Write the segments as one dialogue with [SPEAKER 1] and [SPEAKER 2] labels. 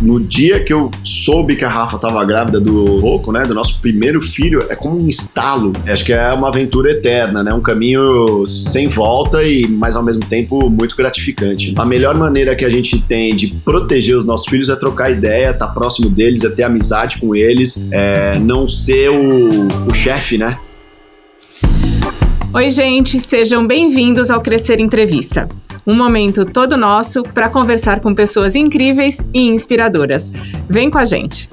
[SPEAKER 1] No dia que eu soube que a Rafa estava grávida do Rocco, né, do nosso primeiro filho, é como um estalo. Acho que é uma aventura eterna, né, um caminho sem volta mas ao mesmo tempo muito gratificante. A melhor maneira que a gente tem de proteger os nossos filhos é trocar ideia, estar próximo deles, é ter amizade com eles, não ser o chefe, né?
[SPEAKER 2] Oi, gente, sejam bem-vindos ao Crescer Entrevista. Um momento todo nosso para conversar com pessoas incríveis e inspiradoras. Vem com a gente!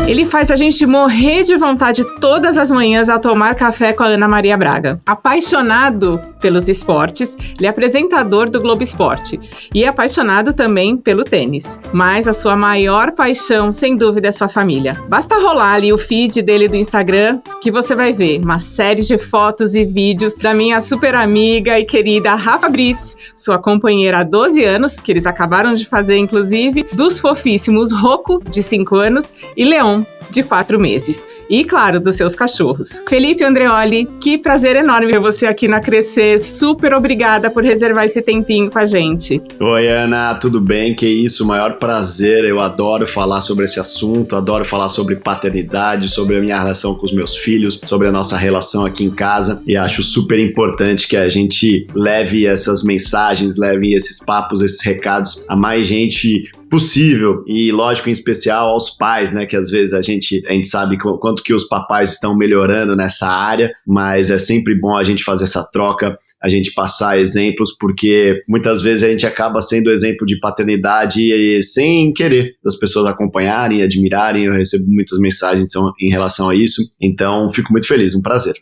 [SPEAKER 2] Ele faz a gente morrer de vontade todas as manhãs ao tomar café com a Ana Maria Braga. Apaixonado pelos esportes, ele é apresentador do Globo Esporte e é apaixonado também pelo tênis. Mas a sua maior paixão, sem dúvida, é sua família. Basta rolar ali o feed dele do Instagram que você vai ver uma série de fotos e vídeos da minha super amiga e querida Rafa Brits, sua companheira há 12 anos, que eles acabaram de fazer, inclusive, dos fofíssimos Rocco, de 5 anos, e Leon, de 4 meses. E, claro, dos seus cachorros. Felipe Andreoli, que prazer enorme ver você aqui na Crescer. Super obrigada por reservar esse tempinho com a gente.
[SPEAKER 1] Oi, Ana, tudo bem? Que isso, maior prazer. Eu adoro falar sobre esse assunto, adoro falar sobre paternidade, sobre a minha relação com os meus filhos, sobre a nossa relação aqui em casa. E acho super importante que a gente leve essas mensagens, leve esses papos, esses recados a mais gente possível, e lógico, em especial aos pais, né, que às vezes a gente sabe quanto que os papais estão melhorando nessa área, mas é sempre bom a gente fazer essa troca, a gente passar exemplos, porque muitas vezes a gente acaba sendo exemplo de paternidade sem querer, das pessoas acompanharem, admirarem. Eu recebo muitas mensagens em relação a isso, então fico muito feliz, um prazer.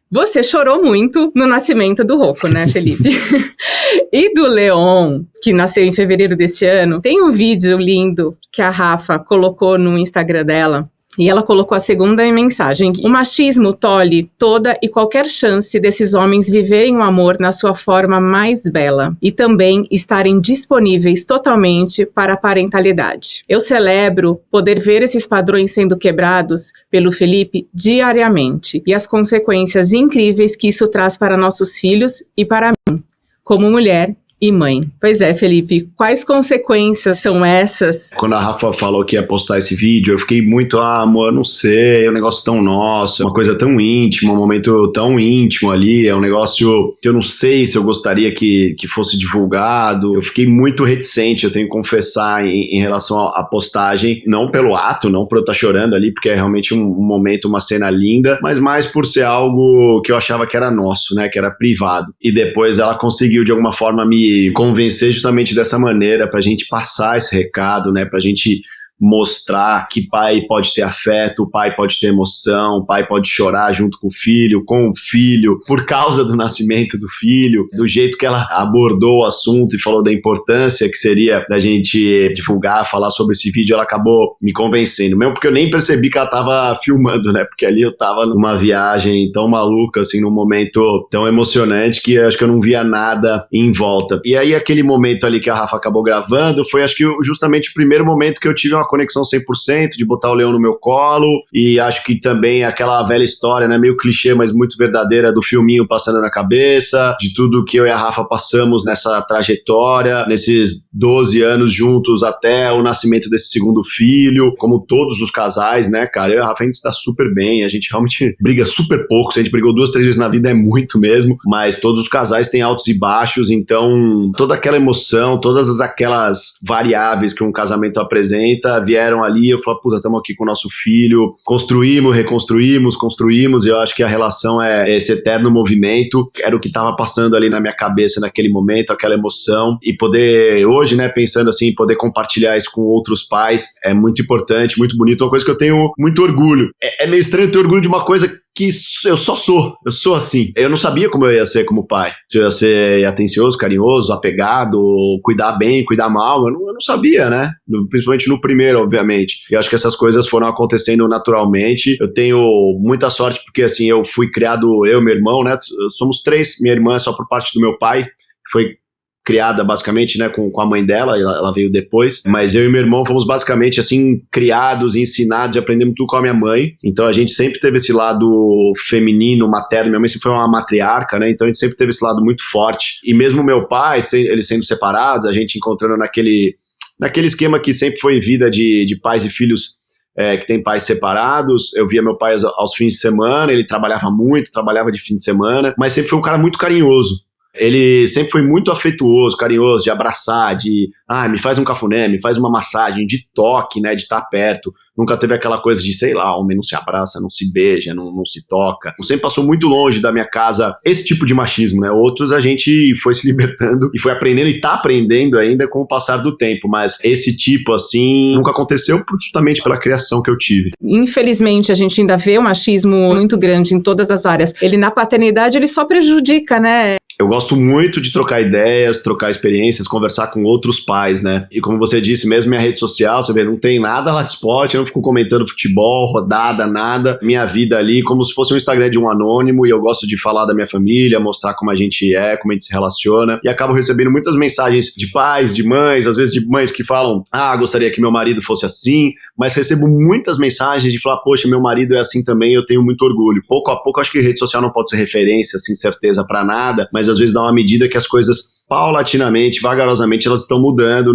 [SPEAKER 2] Você chorou muito no nascimento do Rocco, né, Felipe? E do Leon, que nasceu em fevereiro deste ano, tem um vídeo lindo que a Rafa colocou no Instagram dela. E ela colocou a segunda mensagem: o machismo tolhe toda e qualquer chance desses homens viverem o amor na sua forma mais bela e também estarem disponíveis totalmente para a parentalidade. Eu celebro poder ver esses padrões sendo quebrados pelo Felipe diariamente e as consequências incríveis que isso traz para nossos filhos e para mim, como mulher e mãe. Pois é, Felipe, quais consequências são essas?
[SPEAKER 1] Quando a Rafa falou que ia postar esse vídeo, eu fiquei muito, amor, não sei, é um negócio tão nosso, é uma coisa tão íntima, um momento tão íntimo ali, é um negócio que eu não sei se eu gostaria que fosse divulgado. Eu fiquei muito reticente, eu tenho que confessar, em relação à postagem, não pelo ato, não por eu estar chorando ali, porque é realmente um momento, uma cena linda, mas mais por ser algo que eu achava que era nosso, né, que era privado. E depois ela conseguiu, de alguma forma, me convencer justamente dessa maneira, pra gente passar esse recado, né, pra gente mostrar que pai pode ter afeto, o pai pode ter emoção, o pai pode chorar junto com o filho, por causa do nascimento do filho, do jeito que ela abordou o assunto e falou da importância que seria da gente divulgar, falar sobre esse vídeo. Ela acabou me convencendo, mesmo porque eu nem percebi que ela tava filmando, né, porque ali eu tava numa viagem tão maluca, assim, num momento tão emocionante que acho que eu não via nada em volta. E aí aquele momento ali que a Rafa acabou gravando foi, acho que justamente o primeiro momento que eu tive uma conexão 100%, de botar o Leão no meu colo, e acho que também aquela velha história, né, meio clichê, mas muito verdadeira, do filminho passando na cabeça, de tudo que eu e a Rafa passamos nessa trajetória, nesses 12 anos juntos até o nascimento desse segundo filho, como todos os casais, né, cara, eu e a Rafa, a gente está super bem, a gente realmente briga super pouco, se a gente brigou 2, 3 vezes na vida é muito mesmo, mas todos os casais têm altos e baixos, então toda aquela emoção, todas aquelas variáveis que um casamento apresenta, vieram ali, eu falei, puta, estamos aqui com o nosso filho, construímos, reconstruímos, construímos, e eu acho que a relação é esse eterno movimento, era o que estava passando ali na minha cabeça naquele momento, aquela emoção, e poder, hoje, né, pensando assim, poder compartilhar isso com outros pais, é muito importante, muito bonito, uma coisa que eu tenho muito orgulho. É meio estranho ter orgulho de uma coisa que eu sou assim. Eu não sabia como eu ia ser como pai. Se eu ia ser atencioso, carinhoso, apegado, cuidar bem, cuidar mal, eu não sabia, né? Principalmente no primeiro, obviamente. E eu acho que essas coisas foram acontecendo naturalmente. Eu tenho muita sorte porque, assim, eu fui criado, eu e meu irmão, né? Somos 3, minha irmã é só por parte do meu pai, foi criada basicamente, né, com a mãe dela, ela veio depois, mas eu e meu irmão fomos basicamente, assim, criados, ensinados e aprendemos tudo com a minha mãe, então a gente sempre teve esse lado feminino, materno, minha mãe sempre foi uma matriarca, né, então a gente sempre teve esse lado muito forte, e mesmo meu pai, eles sendo separados, a gente encontrando naquele esquema que sempre foi vida de pais e filhos que tem pais separados. Eu via meu pai aos fins de semana, ele trabalhava muito, trabalhava de fim de semana, mas sempre foi um cara muito carinhoso. Ele sempre foi muito afetuoso, carinhoso, de abraçar, me faz um cafuné, me faz uma massagem, de toque, né, de estar perto. Nunca teve aquela coisa de, sei lá, homem não se abraça, não se beija, não se toca. Sempre passou muito longe da minha casa esse tipo de machismo, né? Outros a gente foi se libertando e foi aprendendo e tá aprendendo ainda com o passar do tempo, mas esse tipo, assim, nunca aconteceu justamente pela criação que eu tive.
[SPEAKER 2] Infelizmente, a gente ainda vê o machismo muito grande em todas as áreas. Ele na paternidade, ele só prejudica, né?
[SPEAKER 1] Eu gosto muito de trocar ideias, trocar experiências, conversar com outros pais, né? E como você disse, mesmo minha rede social, você vê, não tem nada lá de esporte, eu não fico comentando futebol, rodada, nada. Minha vida ali, como se fosse um Instagram de um anônimo, e eu gosto de falar da minha família, mostrar como a gente é, como a gente se relaciona. E acabo recebendo muitas mensagens de pais, de mães, às vezes de mães que falam, gostaria que meu marido fosse assim, mas recebo muitas mensagens de falar, poxa, meu marido é assim também, eu tenho muito orgulho. Pouco a pouco, acho que rede social não pode ser referência, assim, certeza pra nada, mas às vezes dá uma medida que as coisas paulatinamente, vagarosamente, elas estão mudando.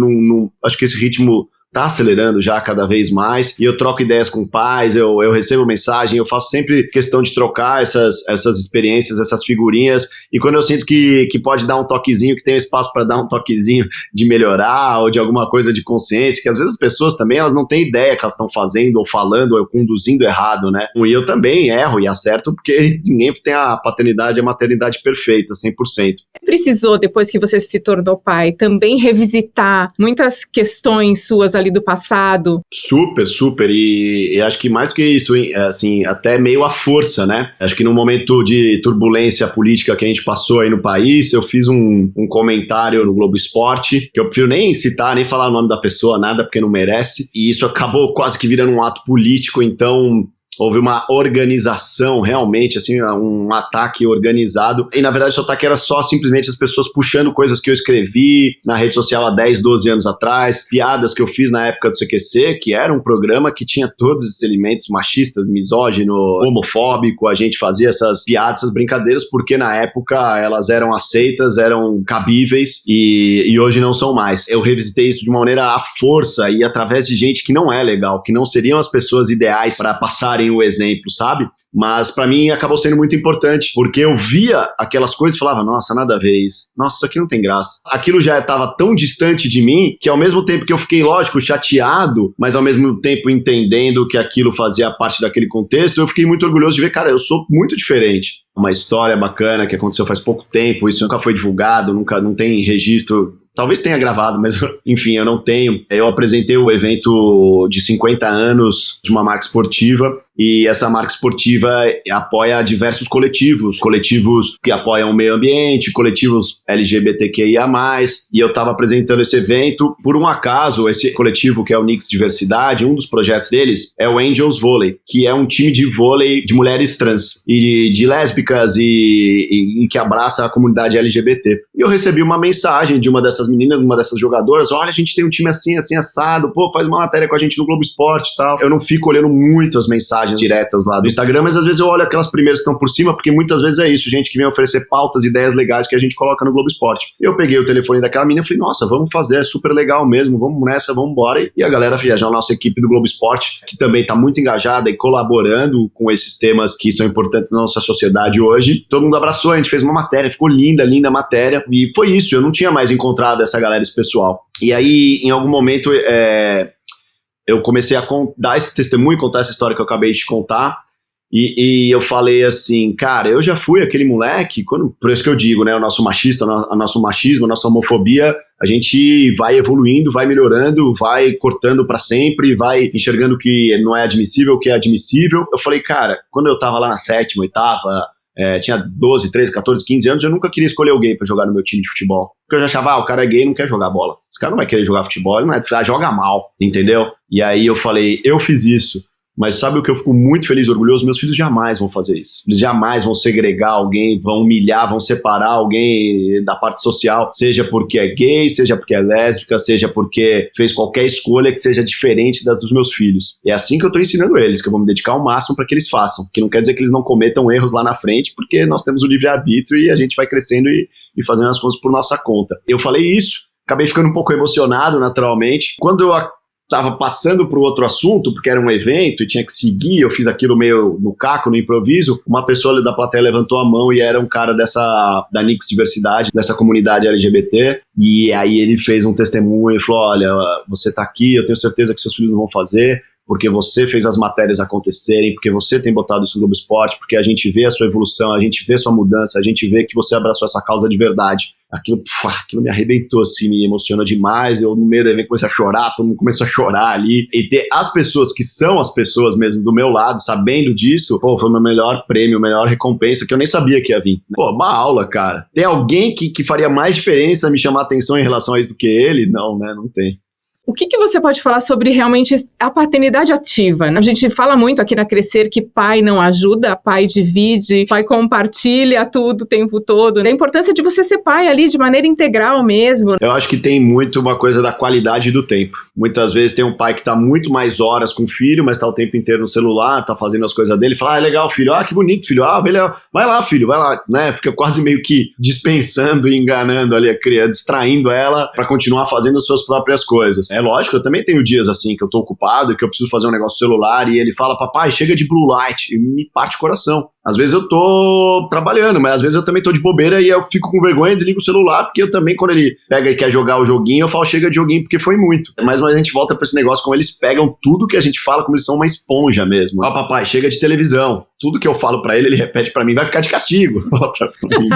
[SPEAKER 1] Acho que esse ritmo tá acelerando já cada vez mais, e eu troco ideias com pais, eu recebo mensagem, eu faço sempre questão de trocar essas experiências, essas figurinhas, e quando eu sinto que pode dar um toquezinho, que tem espaço para dar um toquezinho de melhorar, ou de alguma coisa de consciência, que às vezes as pessoas também, elas não têm ideia que elas estão fazendo, ou falando, ou conduzindo errado, né? E eu também erro e acerto, porque ninguém tem a paternidade, a maternidade perfeita, 100%.
[SPEAKER 2] Precisou, depois que você se tornou pai, também revisitar muitas questões suas ali do passado?
[SPEAKER 1] Super, e acho que mais do que isso, assim, até meio à força, né? Acho que no momento de turbulência política que a gente passou aí no país, eu fiz um comentário no Globo Esporte, que eu prefiro nem citar, nem falar o nome da pessoa, nada, porque não merece, e isso acabou quase que virando um ato político, então houve uma organização, realmente, assim, um ataque organizado. E, na verdade, esse ataque era só simplesmente as pessoas puxando coisas que eu escrevi na rede social há 10, 12 anos atrás, piadas que eu fiz na época do CQC, que era um programa que tinha todos esses elementos machistas, misógino, homofóbico. A gente fazia essas piadas, essas brincadeiras, porque na época elas eram aceitas, eram cabíveis e hoje não são mais. Eu revisitei isso de uma maneira à força e através de gente que não é legal, que não seriam as pessoas ideais para passarem o exemplo, sabe? Mas pra mim acabou sendo muito importante, porque eu via aquelas coisas e falava, nossa, nada a ver isso. Nossa, isso aqui não tem graça. Aquilo já estava tão distante de mim, que ao mesmo tempo que eu fiquei, lógico, chateado, mas ao mesmo tempo entendendo que aquilo fazia parte daquele contexto, eu fiquei muito orgulhoso de ver, cara, eu sou muito diferente. Uma história bacana que aconteceu faz pouco tempo, isso nunca foi divulgado, não tem registro. Talvez tenha gravado, mas enfim, eu não tenho. Eu apresentei o evento de 50 anos de uma marca esportiva, e essa marca esportiva apoia diversos coletivos que apoiam o meio ambiente, coletivos LGBTQIA+, e eu estava apresentando esse evento. Por um acaso, esse coletivo, que é o Nix Diversidade, um dos projetos deles é o Angels Volley, que é um time de vôlei de mulheres trans e de lésbicas e que abraça a comunidade LGBT. E eu recebi uma mensagem de uma dessas meninas, uma dessas jogadoras, olha, a gente tem um time assim, assim, assado, pô, faz uma matéria com a gente no Globo Esporte e tal. Eu não fico olhando muito as mensagens diretas lá do Instagram, mas às vezes eu olho aquelas primeiras que estão por cima, porque muitas vezes é isso, gente que vem oferecer pautas, ideias legais que a gente coloca no Globo Esporte. Eu peguei o telefone daquela menina e falei, nossa, vamos fazer, é super legal mesmo, vamos nessa, vamos embora. E a galera, já a nossa equipe do Globo Esporte, que também está muito engajada e colaborando com esses temas que são importantes na nossa sociedade hoje, todo mundo abraçou, a gente fez uma matéria, ficou linda a matéria, e foi isso, eu não tinha mais encontrado essa galera, esse pessoal. E aí, em algum momento, eu comecei a dar esse testemunho, contar essa história que eu acabei de te contar, e eu falei assim, cara, eu já fui aquele moleque, por isso que eu digo, né, o nosso machismo, a nossa homofobia, a gente vai evoluindo, vai melhorando, vai cortando pra sempre, vai enxergando o que não é admissível, o que é admissível. Eu falei, cara, quando eu tava lá na 7ª, 8ª, tinha 12, 13, 14, 15 anos, eu nunca queria escolher alguém pra jogar no meu time de futebol. Porque eu já achava, o cara é gay e não quer jogar bola. Esse cara não vai querer jogar futebol, ele não joga mal, entendeu? E aí eu falei, eu fiz isso. Mas sabe o que eu fico muito feliz e orgulhoso? Meus filhos jamais vão fazer isso. Eles jamais vão segregar alguém, vão humilhar, vão separar alguém da parte social, seja porque é gay, seja porque é lésbica, seja porque fez qualquer escolha que seja diferente das dos meus filhos. É assim que eu tô ensinando eles, que eu vou me dedicar ao máximo para que eles façam. Que não quer dizer que eles não cometam erros lá na frente, porque nós temos o livre-arbítrio e a gente vai crescendo e fazendo as coisas por nossa conta. Eu falei isso, acabei ficando um pouco emocionado, naturalmente. Quando eu estava passando para o outro assunto, porque era um evento e tinha que seguir, eu fiz aquilo meio no caco, no improviso, uma pessoa ali da plateia levantou a mão e era um cara da Nix Diversidade, dessa comunidade LGBT, e aí ele fez um testemunho e falou, olha, você tá aqui, eu tenho certeza que seus filhos não vão fazer, porque você fez as matérias acontecerem, porque você tem botado isso no Globo Esporte, porque a gente vê a sua evolução, a gente vê a sua mudança, a gente vê que você abraçou essa causa de verdade. Aquilo me arrebentou, assim, me emociona demais. Eu, no meio do evento, comecei a chorar, todo mundo começou a chorar ali. E ter as pessoas que são as pessoas mesmo do meu lado, sabendo disso, foi o meu melhor prêmio, a melhor recompensa, que eu nem sabia que ia vir. Uma aula, cara. Tem alguém que faria mais diferença me chamar a atenção em relação a isso do que ele? Não, né? Não tem.
[SPEAKER 2] O que você pode falar sobre realmente a paternidade ativa? A gente fala muito aqui na Crescer que pai não ajuda, pai divide, pai compartilha tudo o tempo todo. A importância de você ser pai ali de maneira integral mesmo.
[SPEAKER 1] Eu acho que tem muito uma coisa da qualidade do tempo. Muitas vezes tem um pai que tá muito mais horas com o filho, mas tá o tempo inteiro no celular, tá fazendo as coisas dele, fala, legal, filho, que bonito, filho, beleza, vai lá, filho, vai lá, né? Fica quase meio que dispensando e enganando ali a criança, distraindo ela pra continuar fazendo as suas próprias coisas. É lógico, eu também tenho dias assim que eu tô ocupado e que eu preciso fazer um negócio no celular e ele fala, papai, chega de blue light, e me parte o coração. Às vezes eu tô trabalhando, mas às vezes eu também tô de bobeira e eu fico com vergonha e desligo o celular, porque eu também, quando ele pega e quer jogar o joguinho, eu falo, chega de joguinho, porque foi muito. Mas a gente volta pra esse negócio, como eles pegam tudo que a gente fala, como eles são uma esponja mesmo. Papai, chega de televisão. Tudo que eu falo pra ele repete pra mim, vai ficar de castigo. Fala pra mim.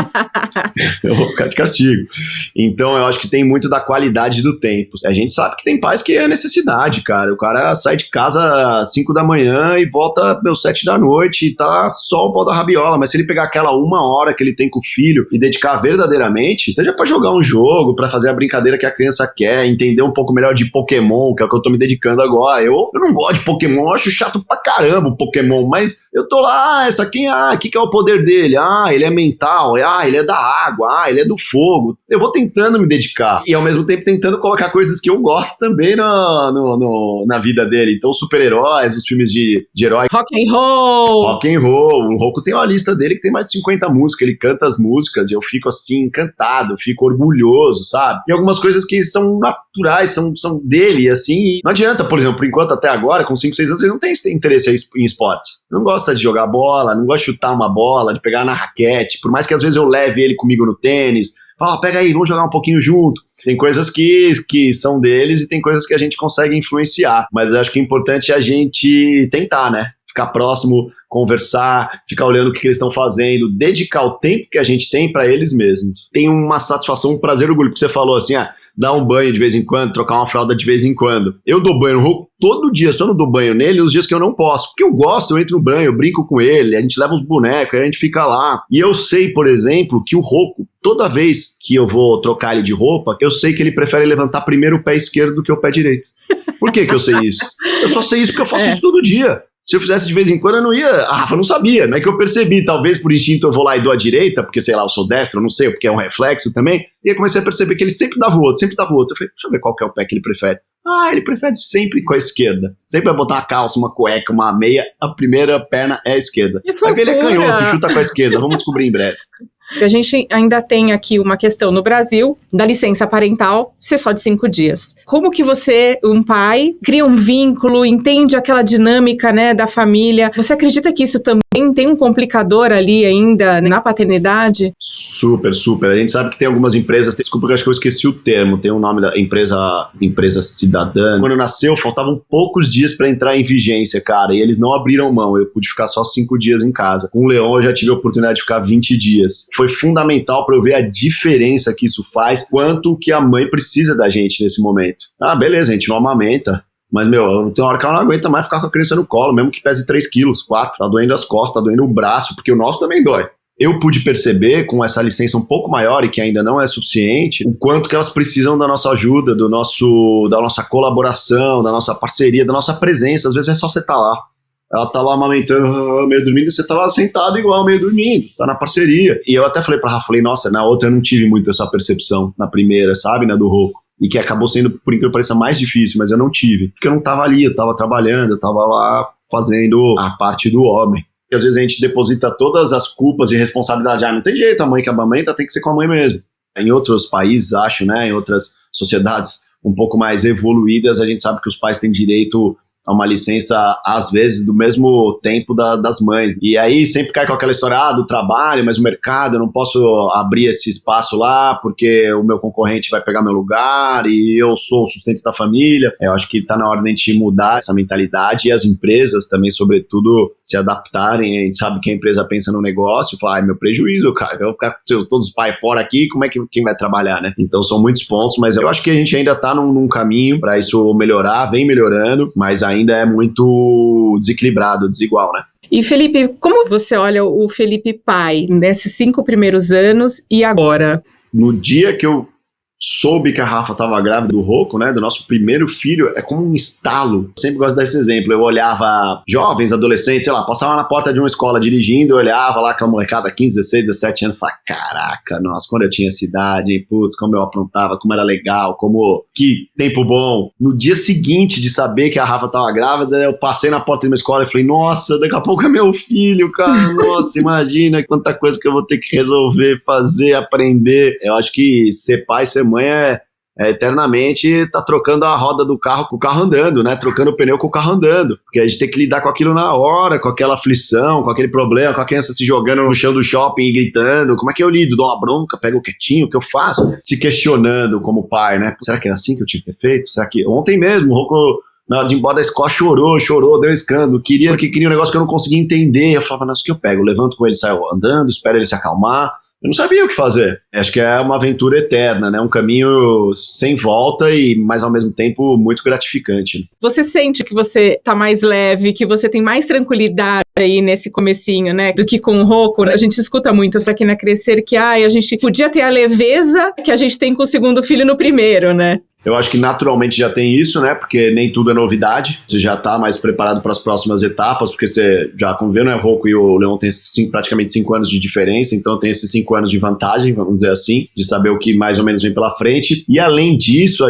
[SPEAKER 1] Eu vou ficar de castigo. Então eu acho que tem muito da qualidade do tempo. A gente sabe que tem pais que é necessidade, cara. O cara sai de casa às 5 da manhã e volta às 7 da noite e tá só o pau da rabiola. Mas se ele pegar aquela 1 hora que ele tem com o filho e dedicar verdadeiramente, seja pra jogar um jogo, pra fazer a brincadeira que a criança quer, entender um pouco melhor de Pokémon, que é o que eu tô me dedicando agora. Eu não gosto de Pokémon, eu acho chato pra caramba o Pokémon, mas eu tô lá, essa aqui, o que é o poder dele? Ele é mental, ele é da água, ele é do fogo. Eu vou tentando me dedicar e ao mesmo tempo tentando colocar coisas que eu gosto também na vida dele. Então, super-heróis, os filmes de herói.
[SPEAKER 2] Rock and roll.
[SPEAKER 1] O Rocco tem uma lista dele que tem mais de 50 músicas, ele canta as músicas e eu fico assim, encantado, fico orgulhoso, sabe? E algumas coisas que são naturais, são dele, assim, e não adianta, por exemplo, por enquanto até agora, com 5, 6 anos, ele não tem interesse em esportes. Não gosta de jogar bola, não gosta de chutar uma bola, de pegar na raquete, por mais que às vezes eu leve ele comigo no tênis, fala, pega aí, vamos jogar um pouquinho junto. Tem coisas que são deles e tem coisas que a gente consegue influenciar, mas eu acho que é importante a gente tentar, né? Ficar próximo, conversar, ficar olhando o que eles estão fazendo, dedicar o tempo que a gente tem para eles mesmos. Tem uma satisfação, um prazer, orgulho, porque você falou assim, dar um banho de vez em quando, trocar uma fralda de vez em quando. Eu dou banho no Rocco todo dia, só não dou banho nele os dias que eu não posso. Porque eu gosto, eu entro no banho, eu brinco com ele, a gente leva uns bonecos, aí a gente fica lá. E eu sei, por exemplo, que o Rocco, toda vez que eu vou trocar ele de roupa, eu sei que ele prefere levantar primeiro o pé esquerdo do que o pé direito. Por que eu sei isso? Eu só sei isso porque eu faço isso todo dia. Se eu fizesse de vez em quando, eu não ia... Rafa, não sabia, não é que eu percebi. Talvez por instinto eu vou lá e dou a direita, porque, sei lá, eu sou destro, eu não sei, porque é um reflexo também. E aí comecei a perceber que ele sempre dava o outro. Eu falei, deixa eu ver qual que é o pé que ele prefere. Ele prefere sempre com a esquerda. Sempre vai botar uma calça, uma cueca, uma meia, a primeira perna é a esquerda. Vai ver, ele é canhoto, chuta com a esquerda. Vamos descobrir em breve.
[SPEAKER 2] A gente ainda tem aqui uma questão no Brasil da licença parental ser só de 5 dias. Como que você, um pai, cria um vínculo, entende aquela dinâmica, né, da família? Você acredita que isso também tem um complicador ali ainda na paternidade?
[SPEAKER 1] Super, super. A gente sabe que tem algumas empresas, desculpa que eu acho que eu esqueci o termo, tem o nome da empresa cidadã. Quando nasceu, faltavam poucos dias para entrar em vigência, cara, e eles não abriram mão. Eu pude ficar só 5 dias em casa. Com o Leon eu já tive a oportunidade de ficar 20 dias. Foi fundamental para eu ver a diferença que isso faz, quanto que a mãe precisa da gente nesse momento. Beleza, a gente não amamenta, mas, tem uma hora que ela não aguenta mais ficar com a criança no colo, mesmo que pese 3 quilos, 4, tá doendo as costas, tá doendo o braço, porque o nosso também dói. Eu pude perceber, com essa licença um pouco maior e que ainda não é suficiente, o quanto que elas precisam da nossa ajuda, da nossa colaboração, da nossa parceria, da nossa presença. Às vezes é só você estar lá. ela tá lá amamentando, meio dormindo, e você tá lá sentado igual, meio dormindo, tá na parceria. E eu até falei pra Rafa, nossa, na outra eu não tive muito essa percepção, na primeira, sabe, na do Rocco. E que acabou sendo, por incrível que pareça, mais difícil, mas eu não tive. Porque eu não tava ali, eu tava trabalhando, eu tava lá fazendo a parte do homem. E às vezes a gente deposita todas as culpas e responsabilidade. Não tem jeito, a mãe que amamenta tem que ser com a mãe mesmo. Em outros países, acho, né, em outras sociedades um pouco mais evoluídas, a gente sabe que os pais têm direito a uma licença, às vezes, do mesmo tempo das mães. E aí sempre cai com aquela história, do trabalho, mas o mercado, eu não posso abrir esse espaço lá porque o meu concorrente vai pegar meu lugar e eu sou o sustento da família. Eu acho que tá na hora de a gente mudar essa mentalidade e as empresas também, sobretudo, se adaptarem. A gente sabe que a empresa pensa no negócio e fala, meu prejuízo, cara, eu vou ficar com todos os pais fora aqui, como é que quem vai trabalhar, né? Então são muitos pontos, mas eu acho que a gente ainda tá num caminho para isso melhorar, vem melhorando, mas ainda é muito desequilibrado, desigual, né?
[SPEAKER 2] E Felipe, como você olha o Felipe pai nesses 5 primeiros anos e agora?
[SPEAKER 1] No dia que eu soube que a Rafa estava grávida do Rocco, né, do nosso primeiro filho, é como um estalo. Eu sempre gosto desse exemplo. Eu olhava jovens, adolescentes, sei lá, passava na porta de uma escola dirigindo, eu olhava lá aquela molecada, 15, 16, 17 anos, e falava, caraca, nossa, quando eu tinha essa idade, putz, como eu aprontava, como era legal, que tempo bom. No dia seguinte de saber que a Rafa estava grávida, eu passei na porta de uma escola e falei, nossa, daqui a pouco é meu filho, cara, nossa, imagina quanta coisa que eu vou ter que resolver, fazer, aprender. Eu acho que ser pai, ser mãe é eternamente tá trocando a roda do carro com o carro andando, né? Trocando o pneu com o carro andando. Porque a gente tem que lidar com aquilo na hora, com aquela aflição, com aquele problema, com a criança se jogando no chão do shopping e gritando. Como é que eu lido? Dou uma bronca, pego quietinho, o que eu faço? Se questionando como pai, né? Será que era assim que eu tinha que ter feito? Será que... Ontem mesmo, o Rocco, na hora de ir embora da escola, chorou, deu escândalo. Queria um negócio que eu não conseguia entender. Eu falava, nossa, o que eu pego? Eu levanto com ele, saio andando, espero ele se acalmar. Eu não sabia o que fazer. Acho que é uma aventura eterna, né? Um caminho sem volta e, mas ao mesmo tempo, muito gratificante.
[SPEAKER 2] Você sente que você tá mais leve, que você tem mais tranquilidade aí nesse comecinho, né? Do que com o Rocco. A gente escuta muito isso aqui na Crescer, que a gente podia ter a leveza que a gente tem com o segundo filho no primeiro, né?
[SPEAKER 1] Eu acho que naturalmente já tem isso, né? Porque nem tudo é novidade. Você já tá mais preparado para as próximas etapas, porque você já conviveu, né? O Rocco e o Leon têm praticamente 5 anos de diferença, então tem esses 5 anos de vantagem, vamos dizer assim, de saber o que mais ou menos vem pela frente. E além disso,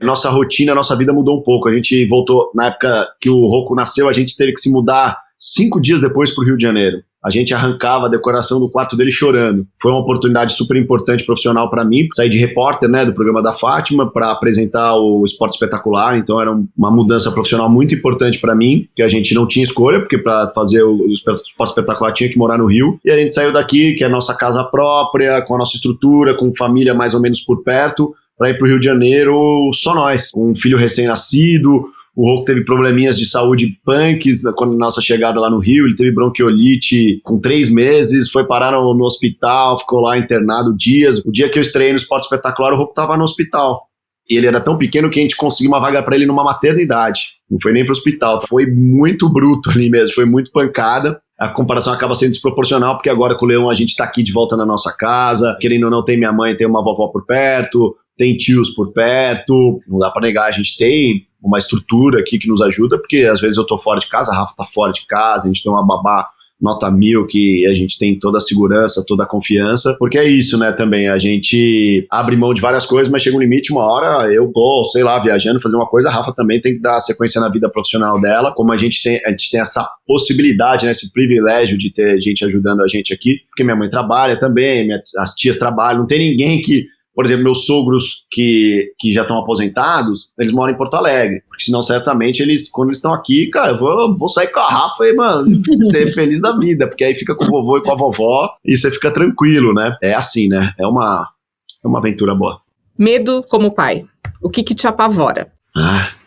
[SPEAKER 1] nossa rotina, nossa vida mudou um pouco. A gente voltou, na época que o Rocco nasceu, a gente teve que se mudar 5 dias depois para o Rio de Janeiro. A gente arrancava a decoração do quarto dele chorando. Foi uma oportunidade super importante profissional para mim, sair de repórter, né, do programa da Fátima para apresentar o Esporte Espetacular, então era uma mudança profissional muito importante para mim, que a gente não tinha escolha, porque para fazer o Esporte Espetacular tinha que morar no Rio, e a gente saiu daqui, que é a nossa casa própria, com a nossa estrutura, com família mais ou menos por perto, para ir para o Rio de Janeiro só nós, com um filho recém-nascido. O Rocco teve probleminhas de saúde punks quando nossa chegada lá no Rio, ele teve bronquiolite com 3 meses, foi parar no hospital, ficou lá internado dias. O dia que eu estreiei no Esporte Espetacular, o Rocco estava no hospital. E ele era tão pequeno que a gente conseguiu uma vaga para ele numa maternidade. Não foi nem para o hospital, foi muito bruto ali mesmo, foi muito pancada. A comparação acaba sendo desproporcional, porque agora com o Leão a gente tá aqui de volta na nossa casa, querendo ou não, tem minha mãe, tem uma vovó por perto, tem tios por perto, não dá para negar, a gente tem uma estrutura aqui que nos ajuda, porque às vezes eu tô fora de casa, a Rafa tá fora de casa, a gente tem uma babá nota 1000 que a gente tem toda a segurança, toda a confiança, porque é isso, né, também, a gente abre mão de várias coisas, mas chega um limite, uma hora eu tô, sei lá, viajando, fazendo uma coisa, a Rafa também tem que dar sequência na vida profissional dela, como a gente tem essa possibilidade, né, esse privilégio de ter gente ajudando a gente aqui, porque minha mãe trabalha também, as tias trabalham, não tem ninguém que... Por exemplo, meus sogros que já estão aposentados, eles moram em Porto Alegre. Porque senão, certamente, quando eles estão aqui, cara, eu vou sair com a Rafa e, mano, ser feliz da vida. Porque aí fica com o vovô e com a vovó e você fica tranquilo, né? É assim, né? É uma aventura boa.
[SPEAKER 2] Medo como pai. O que te apavora?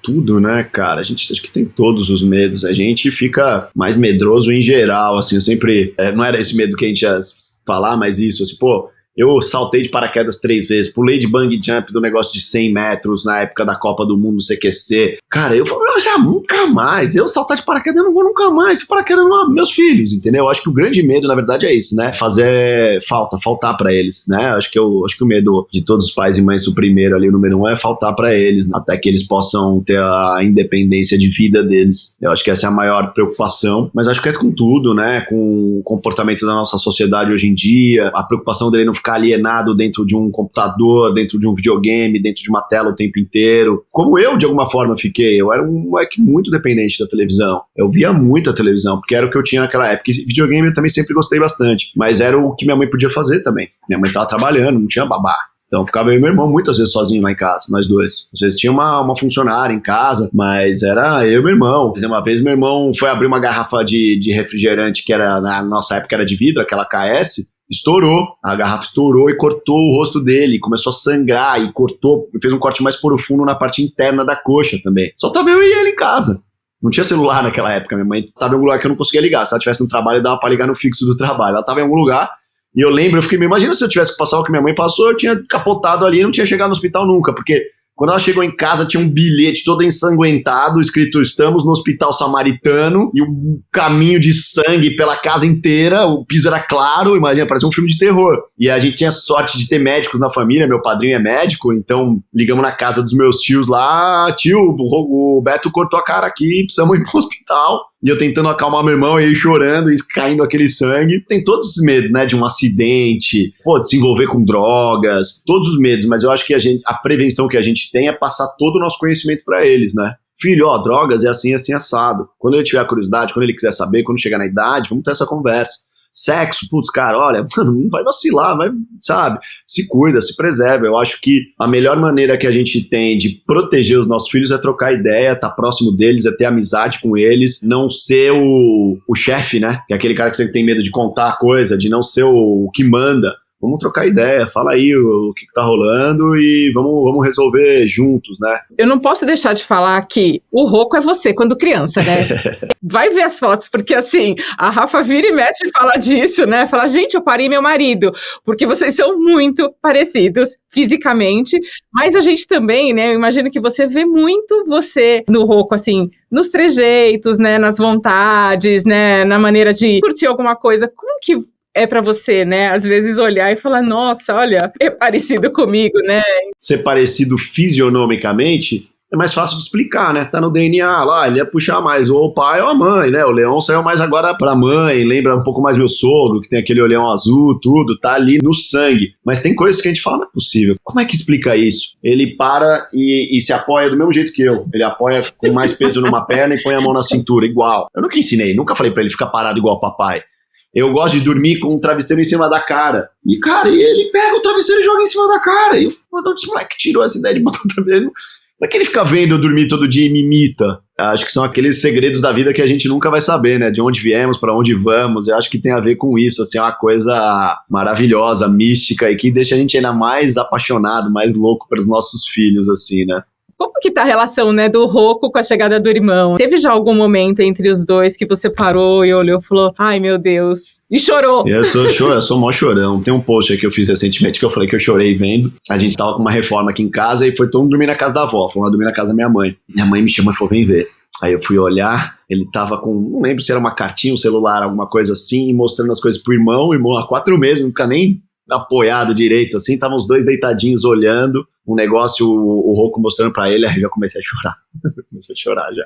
[SPEAKER 1] Tudo, né, cara? A gente acho que tem todos os medos. A gente fica mais medroso em geral, assim. Eu sempre... não era esse medo que a gente ia falar, mas isso, assim, pô... Eu saltei de paraquedas 3 vezes, pulei de bungee jump do negócio de 100 metros na época da Copa do Mundo no CQC. Cara, eu falei, já nunca mais. Eu saltar de paraquedas, eu não vou nunca mais. Esse paraquedas não é meus filhos, entendeu? Eu acho que o grande medo, na verdade, é isso, né? Faltar pra eles, né? Acho que o medo de todos os pais e mães, o primeiro ali, o número 1, é faltar pra eles, né? Até que eles possam ter a independência de vida deles. Eu acho que essa é a maior preocupação. Mas acho que é com tudo, né? Com o comportamento da nossa sociedade hoje em dia, a preocupação dele não ficar alienado dentro de um computador, dentro de um videogame, dentro de uma tela o tempo inteiro. Como eu, de alguma forma, fiquei. Eu era um moleque muito dependente da televisão. Eu via muita televisão, porque era o que eu tinha naquela época. E videogame eu também sempre gostei bastante. Mas era o que minha mãe podia fazer também. Minha mãe tava trabalhando, não tinha babá. Então ficava eu e meu irmão muitas vezes sozinho lá em casa, nós dois. Às vezes tinha uma funcionária em casa, mas era eu e meu irmão. Uma vez meu irmão foi abrir uma garrafa de refrigerante que era, na nossa época era de vidro, aquela KS, estourou. A garrafa estourou e cortou o rosto dele, começou a sangrar e cortou, fez um corte mais profundo na parte interna da coxa também. Só tava eu e ele em casa. Não tinha celular naquela época, minha mãe tava em algum lugar que eu não conseguia ligar. Se ela estivesse no trabalho, dava pra ligar no fixo do trabalho. Ela tava em algum lugar. E eu lembro, eu fiquei, imagina se eu tivesse que passar o que minha mãe passou, eu tinha capotado ali e não tinha chegado no hospital nunca, porque quando ela chegou em casa tinha um bilhete todo ensanguentado, escrito estamos no hospital samaritano, e um caminho de sangue pela casa inteira, o piso era claro, imagina, parecia um filme de terror. E a gente tinha sorte de ter médicos na família, meu padrinho é médico, então ligamos na casa dos meus tios lá, tio, o Beto cortou a cara aqui, precisamos ir pro hospital. E eu tentando acalmar meu irmão, e ele chorando, e caindo aquele sangue. Tem todos esses medos, né? De um acidente, de se envolver com drogas, todos os medos. Mas eu acho que a prevenção que a gente tem é passar todo o nosso conhecimento para eles, né? Filho, drogas é assim, assim, assado. Quando ele tiver curiosidade, quando ele quiser saber, quando chegar na idade, vamos ter essa conversa. Sexo, cara, olha, mano, não vai vacilar, vai, sabe? Se cuida, se preserva. Eu acho que a melhor maneira que a gente tem de proteger os nossos filhos é trocar ideia, estar próximo deles, é ter amizade com eles, não ser o chefe, né? Que é aquele cara que você tem medo de contar a coisa, de não ser o que manda. Vamos trocar ideia, fala aí o que tá rolando e vamos resolver juntos, né?
[SPEAKER 2] Eu não posso deixar de falar que o Rocco é você quando criança, né? Vai ver as fotos, porque assim, a Rafa vira e mexe e fala disso, né? Fala, gente, eu parei meu marido, porque vocês são muito parecidos fisicamente, mas a gente também, né? Eu imagino que você vê muito você no Rocco, assim, nos trejeitos, né? Nas vontades, né? Na maneira de curtir alguma coisa. Como que é pra você, né? Às vezes olhar e falar, nossa, olha, é parecido comigo, né?
[SPEAKER 1] Ser parecido fisionomicamente é mais fácil de explicar, né? Tá no DNA lá, ele ia puxar mais ou o pai ou a mãe, né? O Leão saiu mais agora pra mãe, lembra um pouco mais meu sogro, que tem aquele olhão azul, tudo, tá ali no sangue. Mas tem coisas que a gente fala, não é possível. Como é que explica isso? Ele para e se apoia do mesmo jeito que eu. Ele apoia com mais peso numa perna e põe a mão na cintura, igual. Eu nunca ensinei, nunca falei pra ele ficar parado igual o papai. Eu gosto de dormir com um travesseiro em cima da cara. E, cara, ele pega o travesseiro e joga em cima da cara. E eu falo, onde esse moleque tirou essa ideia de botar o travesseiro? Não é que ele fica vendo eu dormir todo dia e me imita. Acho que são aqueles segredos da vida que a gente nunca vai saber, né? De onde viemos, pra onde vamos. Eu acho que tem a ver com isso, assim, é uma coisa maravilhosa, mística, e que deixa a gente ainda mais apaixonado, mais louco pelos nossos filhos, assim, né?
[SPEAKER 2] Como que tá a relação, né, do Rocco com a chegada do irmão? Teve já algum momento entre os dois que você parou e olhou e falou, ai meu Deus, e chorou?
[SPEAKER 1] Eu sou mó chorão. Tem um post aí que eu fiz recentemente que eu falei que eu chorei vendo. A gente tava com uma reforma aqui em casa e foi todo mundo dormir na casa da avó. Fomos lá dormir na casa da minha mãe. Minha mãe me chamou e falou, vem ver. Aí eu fui olhar, ele tava com, não lembro se era uma cartinha, um celular, alguma coisa assim, mostrando as coisas pro irmão. O irmão há 4 meses, não fica nem apoiado direito, assim, estavam os dois deitadinhos olhando, um negócio, o Rocco mostrando pra ele, aí já comecei a chorar. Comecei a chorar já.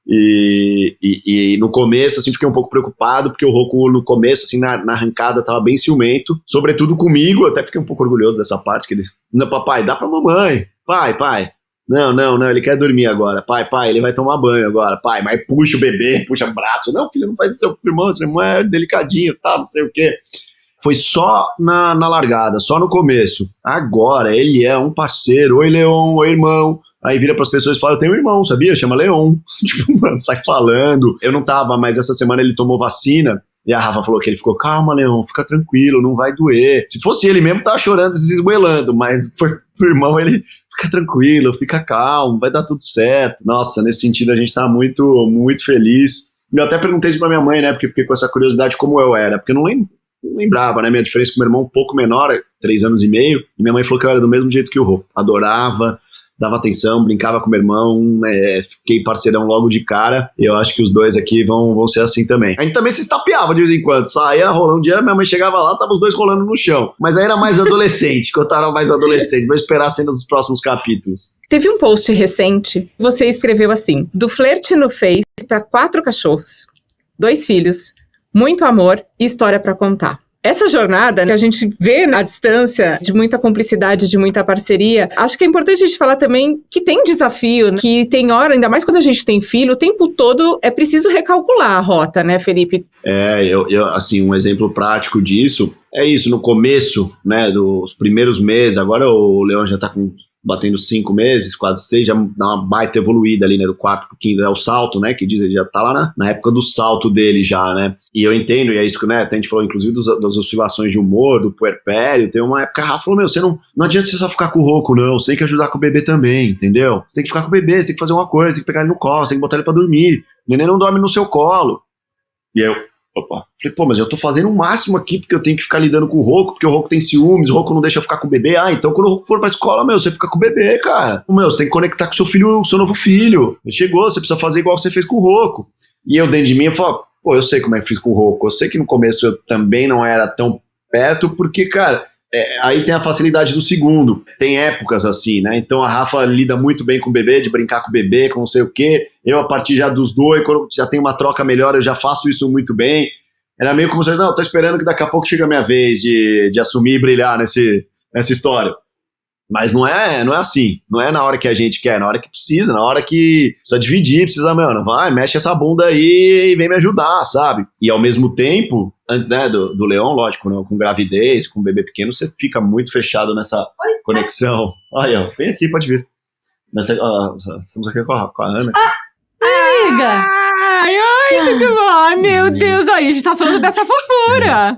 [SPEAKER 1] E no começo, assim, fiquei um pouco preocupado, porque o Rocco, no começo, assim, na arrancada, tava bem ciumento, sobretudo comigo, até fiquei um pouco orgulhoso dessa parte, que ele, não, papai, dá pra mamãe, pai, não, ele quer dormir agora, pai, ele vai tomar banho agora, pai, mas puxa o bebê, puxa o braço, não, filho, não faz isso, seu irmão é delicadinho, tá, não sei o quê. Foi só na largada, só no começo. Agora, ele é um parceiro. Oi, Leon, oi, irmão. Aí vira pras pessoas e fala, eu tenho um irmão, sabia? Chama Leon. Tipo, mano, sai falando. Eu não tava, mas essa semana ele tomou vacina. E a Rafa falou que ele ficou, calma, Leon, fica tranquilo, não vai doer. Se fosse ele mesmo, tava chorando, desesgoelando. Mas foi pro irmão, ele fica tranquilo, fica calmo, vai dar tudo certo. Nossa, nesse sentido a gente tá muito, muito feliz. Eu até perguntei isso pra minha mãe, né? Porque fiquei com essa curiosidade como eu era. Porque eu não lembro. não lembrava, né? Minha diferença com meu irmão um pouco menor, 3 anos e meio, e minha mãe falou que eu era do mesmo jeito que o Rô. Adorava, dava atenção, brincava com meu irmão, fiquei parceirão logo de cara. Eu acho que os dois aqui vão ser assim também. A gente também se estapeava de vez em quando, saía rolando um dia, minha mãe chegava lá, tava os dois rolando no chão. Mas aí era mais adolescente, quando eu tava mais adolescente. Vou esperar a cena dos próximos capítulos.
[SPEAKER 2] Teve um post recente, você escreveu assim: do flerte no Face para 4 cachorros, 2 filhos, muito amor e história para contar. Essa jornada que a gente vê na distância, de muita cumplicidade, de muita parceria, acho que é importante a gente falar também que tem desafio, que tem hora, ainda mais quando a gente tem filho, o tempo todo é preciso recalcular a rota, né, Felipe?
[SPEAKER 1] Assim, um exemplo prático disso é isso, no começo, né, dos primeiros meses, agora o Leão já tá batendo 5 meses, quase 6, já dá uma baita evoluída ali, né, do 4 pro 5, é o salto, né, que diz, ele já tá lá na época do salto dele já, né, e eu entendo, e é isso que, né, até a gente falou, inclusive, das oscilações de humor, do puerpério, tem uma época, a Rafa falou, você não adianta você só ficar com o Rocco, não, você tem que ajudar com o bebê também, entendeu? Você tem que ficar com o bebê, você tem que fazer uma coisa, tem que pegar ele no colo, você tem que botar ele pra dormir, o neném não dorme no seu colo. E aí falei, mas eu tô fazendo o máximo aqui porque eu tenho que ficar lidando com o Rocco, porque o Rocco tem ciúmes, o Rocco não deixa eu ficar com o bebê. Então quando o Rocco for pra escola, você fica com o bebê, cara. Você tem que conectar com o seu filho, seu novo filho. Ele chegou, você precisa fazer igual você fez com o Rocco. E eu dentro de mim, eu falo, eu sei como é que fiz com o Rocco. Eu sei que no começo eu também não era tão perto, porque, cara, aí tem a facilidade do segundo. Tem épocas assim, né? Então a Rafa lida muito bem com o bebê, de brincar com o bebê, com não sei o quê. Eu, a partir já dos 2, quando já tem uma troca melhor, eu já faço isso muito bem. Era meio como se, tô esperando que daqui a pouco chega a minha vez de assumir e brilhar nessa história. Mas não é assim. Não é na hora que a gente quer, na hora que precisa, na hora que precisa dividir, precisa, vai, mexe essa bunda aí e vem me ajudar, sabe? E ao mesmo tempo, antes, né, do Leão, lógico, né, com gravidez, com bebê pequeno, você fica muito fechado nessa conexão. Olha, vem aqui, pode vir. Estamos aqui com a Ana.
[SPEAKER 2] Amiga! Ai, tudo bom? Meu Deus, aí a gente tá falando dessa fofura.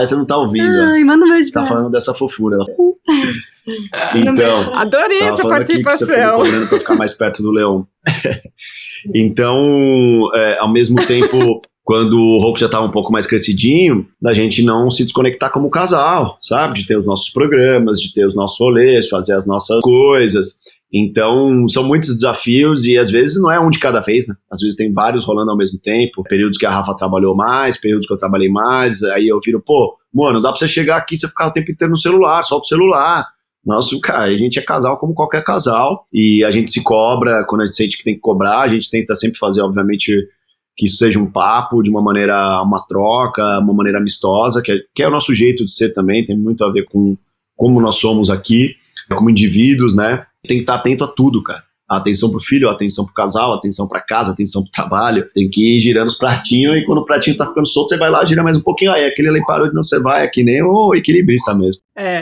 [SPEAKER 1] Essa não tá ouvindo.
[SPEAKER 3] Ai, manda um beijo.
[SPEAKER 1] Tá falando dessa fofura. Então,
[SPEAKER 2] adorei essa participação.
[SPEAKER 1] Você ficou cobrando pra ficar mais perto do Leão. Então, ao mesmo tempo, quando o Rocco já tava um pouco mais crescidinho, da gente não se desconectar como casal, sabe? De ter os nossos programas, de ter os nossos rolês, fazer as nossas coisas. Então, são muitos desafios e às vezes não é um de cada vez, né? Às vezes tem vários rolando ao mesmo tempo, períodos que a Rafa trabalhou mais, períodos que eu trabalhei mais, aí eu viro, mano, dá pra você chegar aqui e você ficar o tempo inteiro no celular, solta o celular. Nossa, cara, a gente é casal como qualquer casal e a gente se cobra quando a gente sente que tem que cobrar, a gente tenta sempre fazer, obviamente, que isso seja um papo, de uma maneira, uma troca, uma maneira amistosa, que é o nosso jeito de ser também, tem muito a ver com como nós somos aqui, como indivíduos, né? Tem que estar atento a tudo, cara. A atenção pro filho, a atenção pro casal, a atenção pra casa, a atenção pro trabalho. Tem que ir girando os pratinhos e quando o pratinho tá ficando solto, você vai lá, gira mais um pouquinho. Aí aquele ali parou de não, você vai, é que nem o equilibrista mesmo.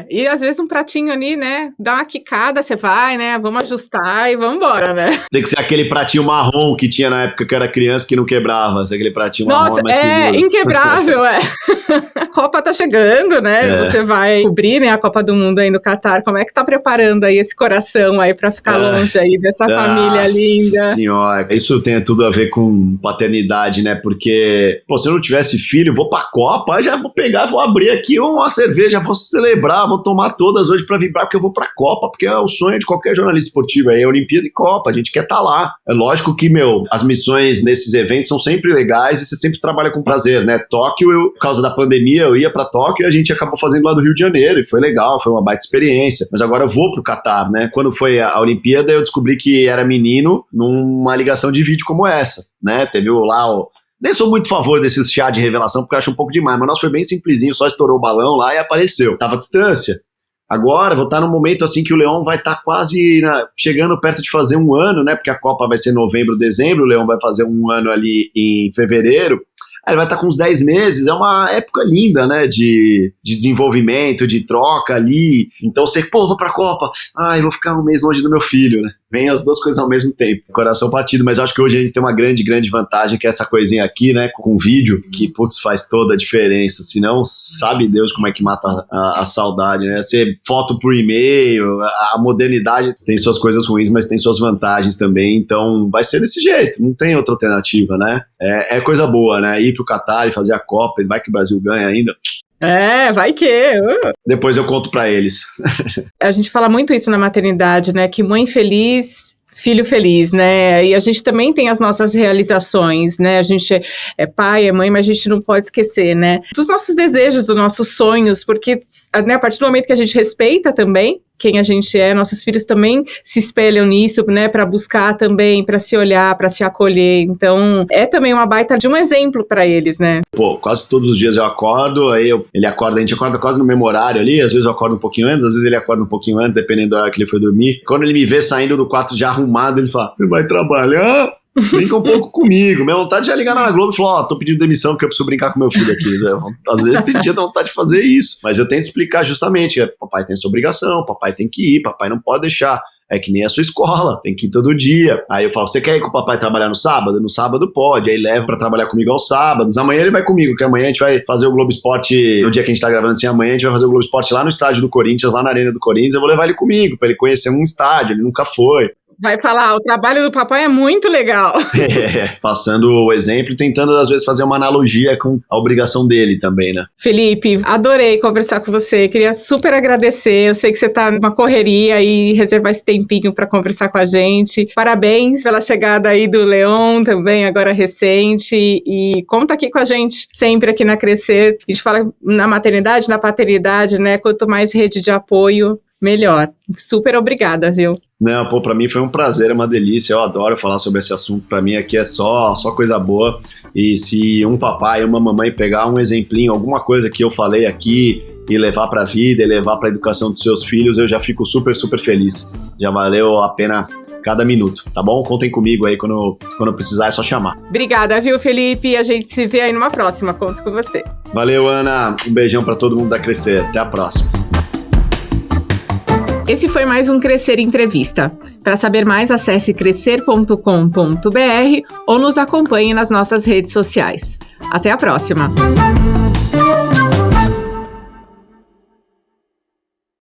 [SPEAKER 2] E às vezes um pratinho ali, né, dá uma quicada, você vai, né, vamos ajustar e vamos embora, né?
[SPEAKER 1] Tem que ser aquele pratinho marrom que tinha na época que eu era criança que não quebrava, aquele pratinho marrom.
[SPEAKER 2] Nossa,
[SPEAKER 1] mais seguro.
[SPEAKER 2] Inquebrável, A Copa tá chegando, né, você vai cobrir, né, a Copa do Mundo aí no Catar, como é que tá preparando aí esse coração aí pra ficar longe aí dessa família linda?
[SPEAKER 1] Senhora, isso tem tudo a ver com paternidade, né, porque, se eu não tivesse filho, vou pra Copa, já vou pegar, vou abrir aqui uma cerveja, vou celebrar, vou tomar todas hoje pra vibrar, porque eu vou pra Copa, porque é o sonho de qualquer jornalista esportivo, é a Olimpíada e Copa, a gente quer estar lá. É lógico que, as missões nesses eventos são sempre legais e você sempre trabalha com prazer, né? Tóquio, por causa da pandemia, eu ia pra Tóquio e a gente acabou fazendo lá do Rio de Janeiro, e foi legal, foi uma baita experiência. Mas agora eu vou pro Catar, né? Quando foi a Olimpíada, eu descobri que era menino numa ligação de vídeo como essa, né? Teve nem sou muito a favor desses chá de revelação, porque eu acho um pouco demais, mas nosso foi bem simplesinho, só estourou o balão lá e apareceu. Tava à distância. Agora, vou estar num momento assim que o Leão vai estar quase chegando perto de fazer 1 ano, né? Porque a Copa vai ser novembro, dezembro, o Leão vai fazer 1 ano ali em fevereiro. Aí ele vai estar com uns 10 meses, é uma época linda, né, de desenvolvimento, de troca ali. Então você, vou pra Copa, vou ficar 1 mês longe do meu filho, né? Vem as duas coisas ao mesmo tempo, coração partido, mas acho que hoje a gente tem uma grande, grande vantagem, que é essa coisinha aqui, né, com vídeo, que, faz toda a diferença, senão sabe Deus como é que mata a saudade, né, ser foto por e-mail, a modernidade tem suas coisas ruins, mas tem suas vantagens também, então vai ser desse jeito, não tem outra alternativa, né, é coisa boa, né, ir pro Catar e fazer a Copa, vai que o Brasil ganha ainda,
[SPEAKER 2] Vai que...
[SPEAKER 1] Depois eu conto pra eles.
[SPEAKER 2] A gente fala muito isso na maternidade, né? Que mãe feliz, filho feliz, né? E a gente também tem as nossas realizações, né? A gente é pai, é mãe, mas a gente não pode esquecer, né? Dos nossos desejos, dos nossos sonhos, porque, né, a partir do momento que a gente respeita também quem a gente é, nossos filhos também se espelham nisso, né, para buscar também, para se olhar, para se acolher. Então, é também uma baita de um exemplo para eles, né?
[SPEAKER 1] Pô, quase todos os dias eu acordo, ele acorda, a gente acorda quase no mesmo horário ali, às vezes eu acordo um pouquinho antes, às vezes ele acorda um pouquinho antes, dependendo do horário que ele foi dormir. Quando ele me vê saindo do quarto já arrumado, ele fala, você vai trabalhar? Brinca um pouco comigo. Minha vontade é ligar na Globo e falar, tô pedindo demissão porque eu preciso brincar com meu filho aqui. Às vezes tem dia da vontade de fazer isso, mas eu tento explicar justamente, papai tem essa obrigação, papai tem que ir, papai não pode deixar. É que nem a sua escola, tem que ir todo dia. Aí eu falo, você quer ir com o papai trabalhar no sábado? No sábado pode, aí leva pra trabalhar comigo aos sábados. Amanhã ele vai comigo, que amanhã a gente vai fazer o Globo Esporte, no dia que a gente tá gravando assim, amanhã a gente vai fazer o Globo Esporte lá no estádio do Corinthians, lá na Arena do Corinthians, eu vou levar ele comigo, pra ele conhecer um estádio, ele nunca foi.
[SPEAKER 2] Vai falar, o trabalho do papai é muito legal.
[SPEAKER 1] Passando o exemplo e tentando, às vezes, fazer uma analogia com a obrigação dele também, né?
[SPEAKER 2] Felipe, adorei conversar com você, queria super agradecer, eu sei que você tá numa correria e reservar esse tempinho para conversar com a gente. Parabéns pela chegada aí do Leon também, agora recente, e conta aqui com a gente, sempre aqui na Crescer. A gente fala na maternidade, na paternidade, né? Quanto mais rede de apoio, melhor. Super obrigada, viu?
[SPEAKER 1] Não, pô, pra mim foi um prazer, é uma delícia, eu adoro falar sobre esse assunto, pra mim aqui é só coisa boa, e se um papai e uma mamãe pegar um exemplinho, alguma coisa que eu falei aqui e levar pra vida, e levar pra educação dos seus filhos, eu já fico super, super feliz, já valeu a pena cada minuto, tá bom? Contem comigo aí, quando precisar é só chamar.
[SPEAKER 2] Obrigada, viu, Felipe? A gente se vê aí numa próxima, conto com você.
[SPEAKER 1] Valeu, Ana, um beijão pra todo mundo da Crescer, até a próxima.
[SPEAKER 2] Esse foi mais um Crescer Entrevista. Para saber mais, acesse crescer.com.br ou nos acompanhe nas nossas redes sociais. Até a próxima!